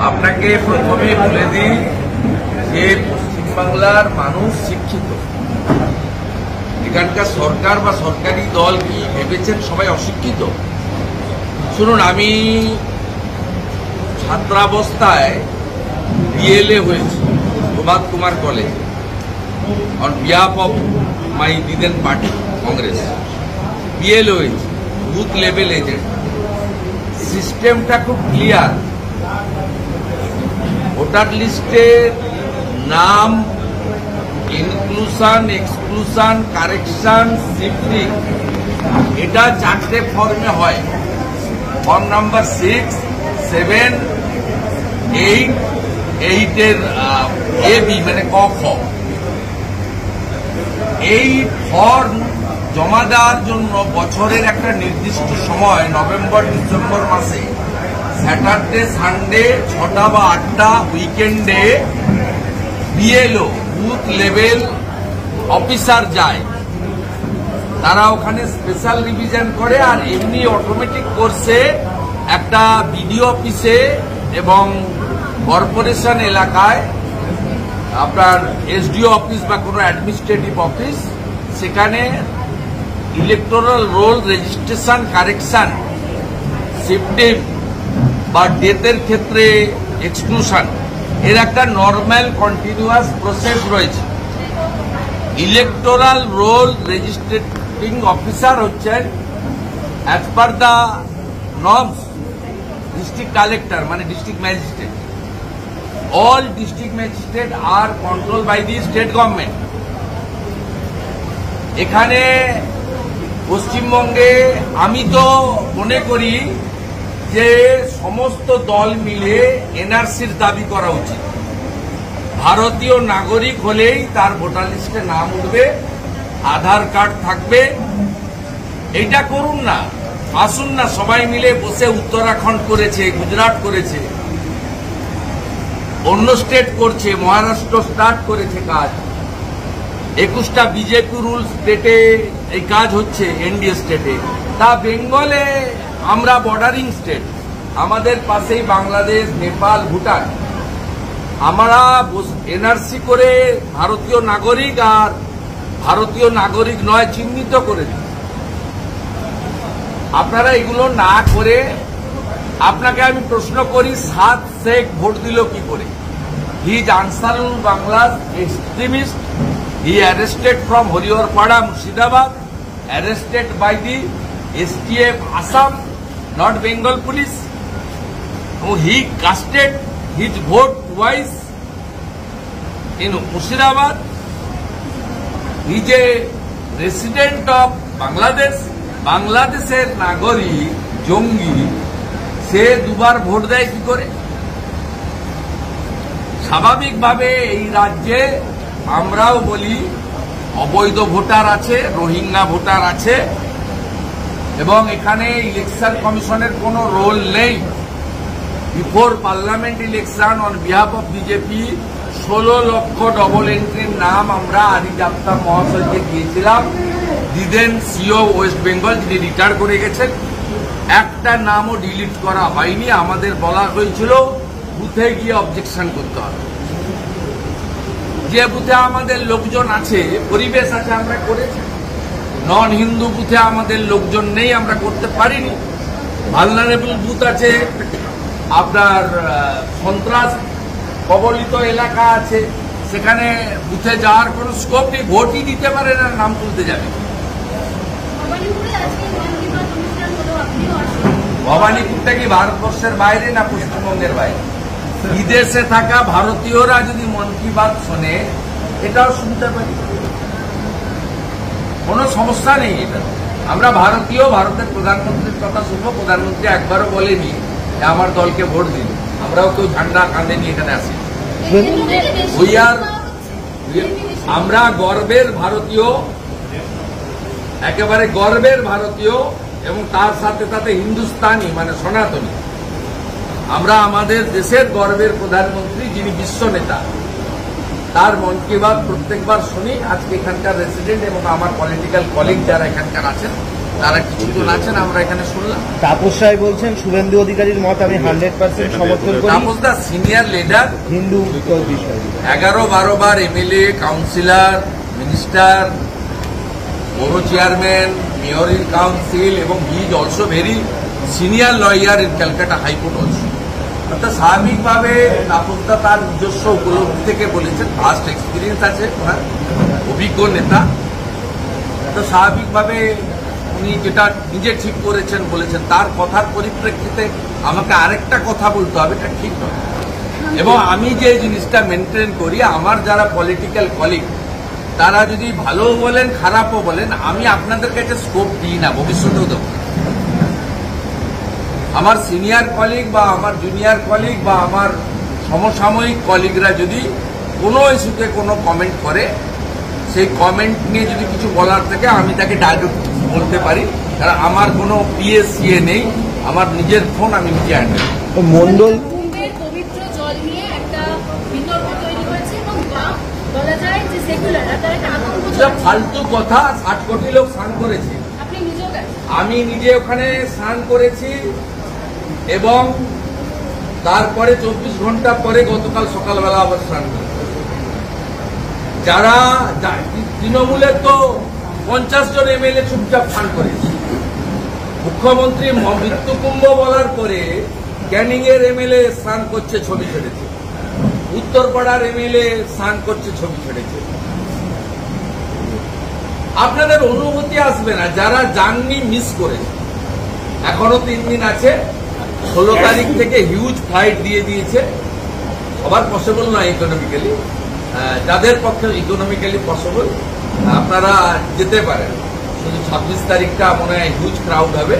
আপনাকে প্রথমে বলে দিই যে পশ্চিমবাংলার মানুষ শিক্ষিত। এখানকার সরকার বা সরকারি দল কি ভেবেছেন সবাই অশিক্ষিত? শুনুন, আমি ছাত্রাবস্থায় বিএলএ হয়েছি Prabhat Kumar college on behalf of my the then party Congress. BLA হয়েছি, বুথ লেভেল এজেন্ট। সিস্টেমটা খুব ক্লিয়ার। ভোটার লিস্টের নাম, ইনক্লুশন, এক্সক্লুশন, কারেকশন, শিফটিং, এটা 4টে ফর্মে হয়। ফর্ম নাম্বার 6, 7, 8, 8-এর AB মানে ক খ। এই ফর্ম জমা দেওয়ার জন্য বছরের একটা নির্দিষ্ট সময় নভেম্বর ডিসেম্বর মাসে স্যাটারডে সানডে 6টা বা 8টা উইকেন্ডে বিএলও বুথ লেভেল অফিসার যায়। তারা ওখানে স্পেশাল রিভিশন করে, আর এমনি অটোমেটিক কোর্সে একটা বিডিও অফিসে এবং কর্পোরেশন এলাকায় আপনার এসডিও অফিস বা কোনো অ্যাডমিনিস্ট্রেটিভ অফিস, সেখানে electoral roll registration, correction, shifting বা ডেথের ক্ষেত্রে এক্সক্লুশন, এর একটা নর্মাল কন্টিনিউয়াস প্রসেস রয়েছে। ইলেকটোরাল রোল রেজিস্ট্রেটিং অফিসার হচ্ছেন as per the norms district collector, মানে district magistrate. All district magistrate are control by the state government. এখানে পশ্চিমবঙ্গে আমি তো মনে করি যে সমস্ত দল মিলে এনআরসির দাবি করা উচিত। ভারতীয় নাগরিক হলেই তার ভোটার লিস্টে নাম উঠবে, আধার কার্ড থাকবে। এইটা করুন না, আসুন না সবাই মিলে বসে। উত্তরাখণ্ড করেছে, গুজরাট করেছে, অন্য স্টেট করছে, মহারাষ্ট্র স্টার্ট করেছে কাজ। 21টা বিজেপি রুল স্টেটে এই কাজ হচ্ছে, এনডিএ স্টেটে। তা বেঙ্গলে আমরা বর্ডারিং স্টেট, আমাদের পাশেই বাংলাদেশ, নেপাল, ভুটান। আমরা এনআরসি করে ভারতীয় নাগরিক আর ভারতীয় নাগরিক নয় চিহ্নিত করে দিই। আপনারা এগুলো না করে, আপনাকে আমি প্রশ্ন করি, 7 শেখ ভোট দিল কি করে? হি ইজ আনসারুল বাংলার extremist. He arrested from Hariharpara, Murshidabad, arrested by the STF Assam, not Bengal police. He casted his vote twice in Murshidabad. He is a resident of Bangladesh. বাংলাদেশের নাগরিক জঙ্গি, সে দুবার ভোট দেয় কি করে? স্বাভাবিকভাবে এই রাজ্যে আমরাও বলি অবৈধ ভোটার আছে, রোহিঙ্গা ভোটার আছে, এবং এখানে ইলেকশন কমিশনের কোনো রোল নেই। Before parliament election on behalf of BJP 16 লক্ষ ডবল এন্ট্রির নাম আমরা আরিজ আফতাব মহাশয়কে দিয়েছিলাম, দিদেন সিও ওয়েস্ট বেঙ্গল, যিনি রিটায়ার করে গেছেন। একটা নামও ডিলিট করা হয়নি। আমাদের বলা হয়েছিল বুথে গিয়ে অবজেকশন করতে হবে। যে বুথে আমাদের লোকজন আছে, পরিবেশ আছে, আমরা করেছি। নন হিন্দু বুথে আমাদের লোকজন নেই, আমরা করতে পারিনি। ভালনারেবল বুথ আছে, আপনার সন্ত্রাস কবলিত এলাকা আছে, সেখানে বুথে যাওয়ার কোনো স্কোপ নেই। ভোটই দিতে পারে না, নাম তুলতে যাবে। ভবানীপুরটা কি ভারতবর্ষের বাইরে না পশ্চিমবঙ্গের বাইরে? বিদেশে থাকা ভারতীয়রা যদি মন কি বাত শোনে, এটাও শুনতে পারি, কোনো সমস্যা নেই। এটা আমরা ভারতীয়, ভারতের প্রধানমন্ত্রীর কথা শুনবো। প্রধানমন্ত্রী একবারও বলেনি যে আমার দলকে ভোট দিন। আমরাও কেউ ঝান্ডা কাঁধে নিয়ে এখানে আসি। আমরা গর্বের ভারতীয়, একেবারে গর্বের ভারতীয়, এবং তার সাথে সাথে হিন্দুস্তানি মানে সনাতনী। আমরা আমাদের দেশের গর্বের প্রধানমন্ত্রী, যিনি বিশ্ব নেতা, তার মন কি বাত প্রত্যেকবার শুনি। আজকে এখানকার রেসিডেন্ট এবং আমার পলিটিক্যাল কলিগ যারা এখানকার আছেন, তারা কিছুজন আছেন, আমরা এখানে শুনলাম। তাপস রায় বলছেন শুভেন্দু অধিকারীর মত আমি 100% সমর্থন করি। তাপস দা সিনিয়র লিডার, হিন্দু বিষয় 11-12 বার এমএলএ, কাউন্সিলর, মিনিস্টার, পৌর চেয়ারম্যান, মেয়র ইন কাউন্সিল, এবং he is also very senior lawyer in Calcutta high court also. অর্থাৎ স্বাভাবিকভাবে তাপসদা তার নিজস্ব উপলব্ধি থেকে বলেছেন, ফার্স্ট এক্সপিরিয়েন্স আছে ওনার, অভিজ্ঞ নেতা। তো স্বাভাবিকভাবে উনি যেটা নিজে ঠিক করেছেন বলেছেন, তার কথার পরিপ্রেক্ষিতে আমাকে আরেকটা কথা বলতে হবে, এটা ঠিক নয়। এবং আমি যে জিনিসটা মেনটেন করি, আমার যারা পলিটিক্যাল কলিগ তারা যদি ভালো বলেন খারাপও বলেন, আমি আপনাদের কাছে স্কোপ দিই না, ভবিষ্যতেও দেব। আমার সিনিয়র কলিগ বা আমার জুনিয়র কলিগ বা আমার সমসাময়িক কলিগরা যদি কোনো ইস্যুতে কোনো কমেন্ট করে, সেই কমেন্ট নিয়ে যদি কিছু বলার থাকে আমি তাকে ডাইরেক্ট বলতে পারি, কারণ আমার কোনো পিএসসিএ নেই, আমার নিজের ফোন, আমি নিজে হ্যান্ডেল। মন্ডল পবিত্র জল নিয়ে একটা বিতর্ক তৈরি হয়েছে এবং বলা যায় যে সেকুলার তার একটা আতঙ্ক, ফালতু কথা। 60 কোটি লোক স্নান করেছে, আপনি নিজেও আমি নিজে ওখানে স্নান করেছি, এবং তারপরে 24 ঘন্টা পরে গতকাল সকালবেলা আবার স্নান করেছি। যারা তৃণমূলের তো 50 জন এমএলএ চুপচাপ স্নান করেছে। মুখ্যমন্ত্রী মৃত্যুকুম্ভ বলার পরে ক্যানিং এর এমএলএ স্নান করছে, ছবি ছেড়েছে। উত্তরপাড়ার এমএলএ স্নান করছে, ছবি ছেড়েছে। আপনাদের অনুভূতি আসবে না যারা যাননি, মিস করেছে। এখনো 3 দিন আছে, 16 তারিখ থেকে হিউজ ফ্লাইট দিয়ে দিয়েছে। সবার পসিবল নয় ইকোনমিক্যালি, যাদের পক্ষে ইকোনমিক্যালি পসিবল আপনারা যেতে পারেন। শুধু 26 তারিখটা মনে হয় হিউজ ক্রাউড হবে,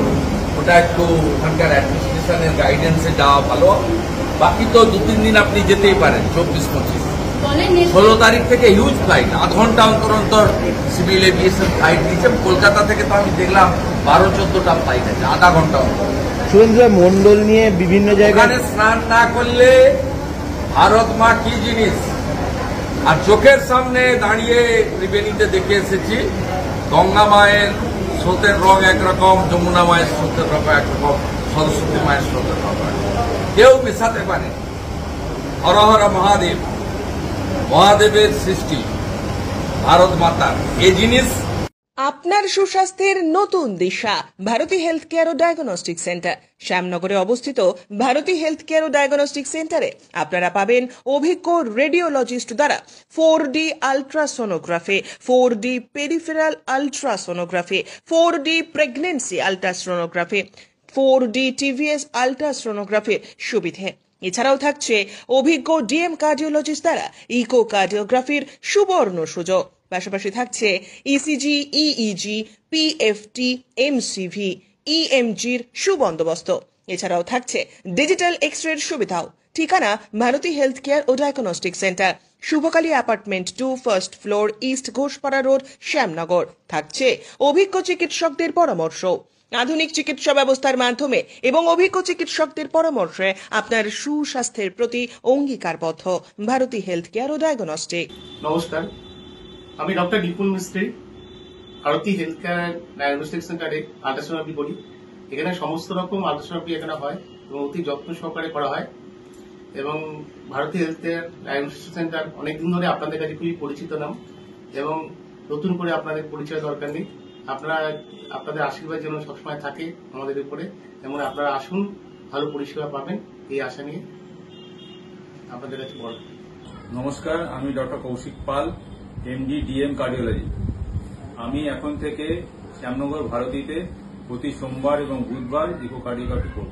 ওটা একটু ওখানকার অ্যাডমিনিস্ট্রেশনের গাইডেন্সে যাওয়া ভালো। বাকি তো 2-3 দিন আপনি যেতেই পারেন, 24-25। 16 তারিখ থেকে হিউজ ফ্লাইট, আধ ঘন্টা অন্তর অন্তর সিভিল এভিয়েশন ফ্লাইট দিচ্ছে। কলকাতা থেকে তো আমি দেখলাম 12-14টা ফ্লাইট আছে, আধা ঘন্টা অন্তর। সুরেন্দ্র মন্ডল নিয়ে বিভিন্ন জায়গায় স্নান না করলে ভারত মা কি জিনিস, আর চোখের সামনে দাঁড়িয়ে ত্রিবেণীতে দেখে এসেছি। গঙ্গা মায়ের স্রোতের রং একরকম, যমুনা মায়ের স্রোতের রং একরকম, সরস্বতী মায়ের স্রোতের রং কেউ মেশাতে পারে। হর হর মহাদেব, মহাদেবের সৃষ্টি, ভারত মাতার এই জিনিস। আপনার সুস্বাস্থ্যের নতুন দিশা ভারতী হেলথ কেয়ার ও ডায়াগনস্টিক সেন্টার। শ্যামনগরে অবস্থিত ভারতী হেলথ কেয়ার ও ডায়াগনস্টিক সেন্টারে আপনারা পাবেন অভিজ্ঞ রেডিওলজিস্ট দ্বারা 4D ultrasonography, 4D peripheral ultrasonography, 4D pregnancy ultrasonography, 4D TVS আলট্রাসোনোগ্রাফির সুবিধে। এছাড়াও থাকছে অভিজ্ঞ ডিএম কার্ডিওলজিস্ট দ্বারা ইকো কার্ডিওগ্রাফির সুবর্ণ সুযোগ। পাশাপাশি থাকছে ইসিজি, ইইজি, পিএফটি, এমসিভি, ইএমজির সুবন্দোবস্ত। এছাড়াও থাকছে ডিজিটাল এক্সরের সুবিধাও। ঠিকানা ভারতী হেলথ কেয়ার ও diagnostic centre, Shubhakali apartment 2, first floor, east Ghoshpara road, Shyamnagar. থাকছে অভিজ্ঞ চিকিৎসকদের পরামর্শ। আধুনিক চিকিৎসা ব্যবস্থার মাধ্যমে এবং অভিজ্ঞ চিকিৎসকদের পরামর্শে আপনার সুস্বাস্থ্যের প্রতি অঙ্গীকারবদ্ধ ভারতী হেলথ কেয়ার ও ডায়াগনস্টিক। নমস্কার, আমি ডক্টর বিপুল মিস্ত্রি, ভারতী হেলথ কেয়ার ডায়াগনস্টিক সেন্টারে আল্ট্রাসোনোগ্রাফি করি। এখানে সমস্ত রকম আল্ট্রাসোনোগ্রাফি এখানে হয় এবং অতি যত্ন সহকারে করা হয়। এবং Bharati health care diagnostic centre অনেকদিন ধরে আপনাদের কাছে খুবই পরিচিত নাম, এবং নতুন করে আপনাদের পরিচয় দরকার নেই। আপনারা আপনাদের আশীর্বাদ যেন সবসময় থাকে আমাদের উপরে, যেমন আপনারা আসুন, ভালো পরিষেবা পাবেন, এই আশা নিয়ে আপনাদের কাছে বলেন। নমস্কার, আমি ডক্টর কৌশিক পাল, এমডি ডিএম কার্ডিওলজি। আমি এখন থেকে শ্যামনগর ভারতীতে প্রতি সোমবার এবং বুধবার ইকোকার্ডিওগ্রাফি করব।